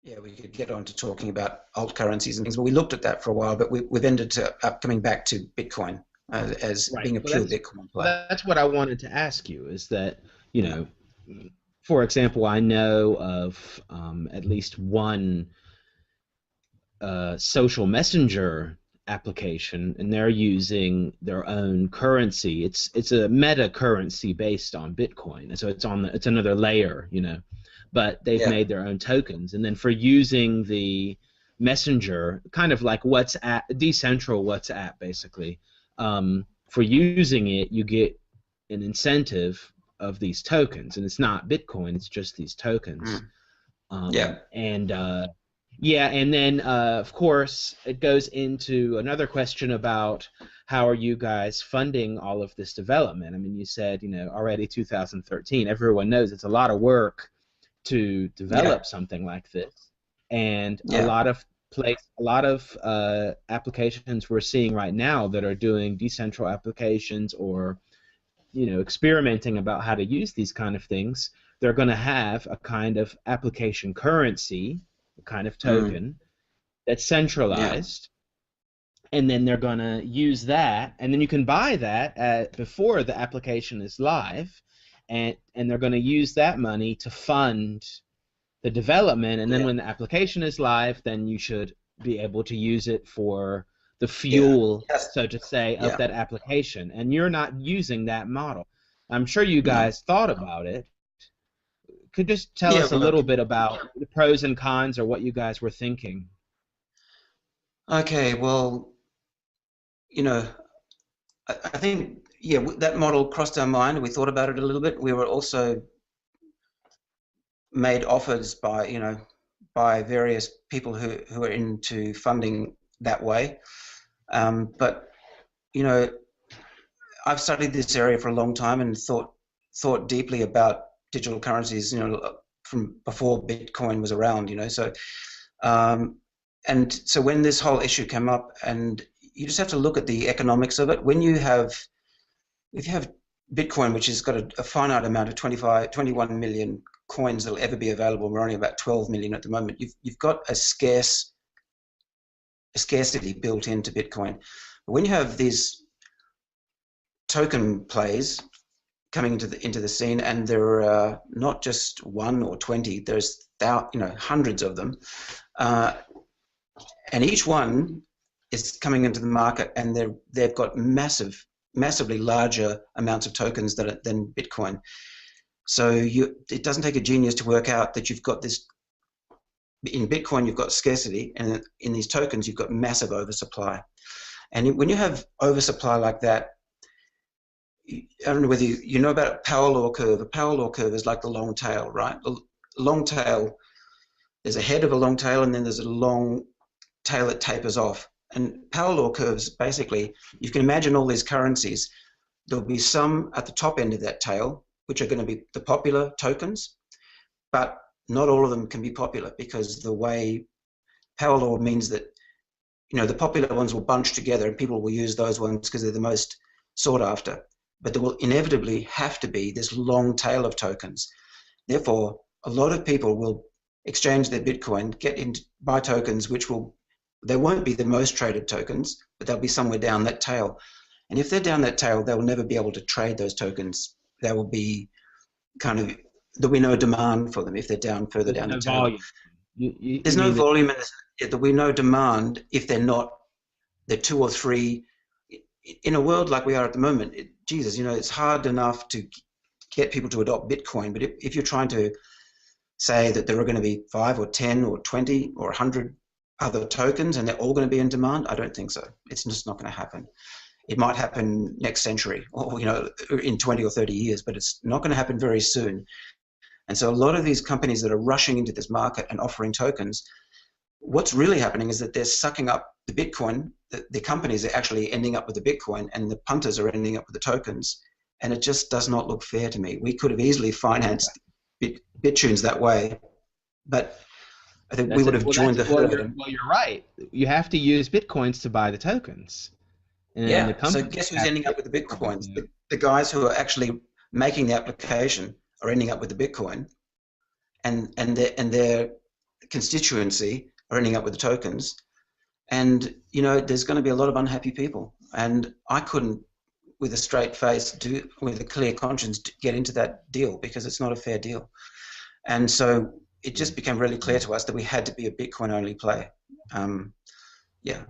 Yeah, we could get on to talking about alt currencies and things, but we looked at that for a while, but we've ended up coming back to Bitcoin as Right. being a Well, pure Bitcoin play. that's what I wanted to ask you is that, you Yeah, know, for example, I know of at least one social messenger application, and they're using their own currency. It's a meta currency based on Bitcoin, and so it's another layer, But they've yeah, made their own tokens, and then for using the messenger, kind of like WhatsApp, decentral WhatsApp, basically. For using it, you get an incentive of these tokens, and it's not Bitcoin; it's just these tokens. mm, yeah, And yeah, and then of course it goes into another question about how are you guys funding all of this development? I mean, you said, already 2013. Everyone knows it's a lot of work to yeah, develop something like this, and yeah, a lot of applications we're seeing right now that are doing decentral applications or experimenting about how to use these kind of things, they're going to have a kind of application currency, a kind of mm, token that's yeah, centralized, and then they're going to use that, and then you can buy that before the application is live, and they're going to use that money to fund the development, and then yeah, when the application is live, then you should be able to use it for the yeah, fuel, yes, so to say, of yeah, that application. And you're not using that model. I'm sure you no, guys thought about it. Could you just tell yeah. us a little bit about the pros and cons or what you guys were thinking? Okay, well, you know, I think yeah, that model crossed our mind. We thought about it a little bit. We were also made offers by by various people who are into funding that way. But you know, I've studied this area for a long time and thought deeply about digital currencies. From before Bitcoin was around. Um, and so when this whole issue came up, and you just have to look at the economics of it. If you have Bitcoin, which has got a finite amount of 21 million coins that'll ever be available, we're only about 12 million at the moment. You've got a scarcity built into Bitcoin. But when you have these token plays coming into the scene, and there are not just one or 20, there's hundreds of them, uh, and each one is coming into the market, and they've got massively larger amounts of tokens than Bitcoin. So it doesn't take a genius to work out that you've got this. In Bitcoin, you've got scarcity, and in these tokens, you've got massive oversupply. And when you have oversupply like that, I don't know whether you know about a power law curve. A power law curve is like the long tail, right? A long tail, there's a head of a long tail, and then there's a long tail that tapers off. And power law curves, basically, you can imagine all these currencies. There'll be some at the top end of that tail, which are going to be the popular tokens, but not all of them can be popular because the way power law means that the popular ones will bunch together and people will use those ones because they're the most sought after. But there will inevitably have to be this long tail of tokens. Therefore, a lot of people will exchange their Bitcoin, buy tokens, they won't be the most traded tokens, but they'll be somewhere down that tail. And if they're down that tail, they'll never be able to trade those tokens. They will be kind of There'll be no demand for them if they're further There's down the no tail. volume. You There's no mean that volume, and there'll be no demand if they're two or three. In a world like we are at the moment, Jesus, it's hard enough to get people to adopt Bitcoin. But if you're trying to say that there are going to be 5 or 10 or 20 or 100 other tokens and they're all going to be in demand, I don't think so. It's just not going to happen. It might happen next century or, in 20 or 30 years, but it's not going to happen very soon. And so a lot of these companies that are rushing into this market and offering tokens, what's really happening is that they're sucking up the Bitcoin. The companies are actually ending up with the Bitcoin, and the punters are ending up with the tokens. And it just does not look fair to me. We could have easily financed Bittunes that way, but I think we that's would it? have joined the Well, herd. And you're right. You have to use Bitcoins to buy the tokens, and the yeah, so companies guess who's have to ending get up with the more Bitcoins? revenue. The guys who are actually making the application are ending up with the Bitcoin, and they're constituency are ending up with the tokens. And, you know, there's going to be a lot of unhappy people. And I couldn't, with a straight face, with a clear conscience, get into that deal because it's not a fair deal. And so it just became really clear to us that we had to be a Bitcoin-only play. Yeah,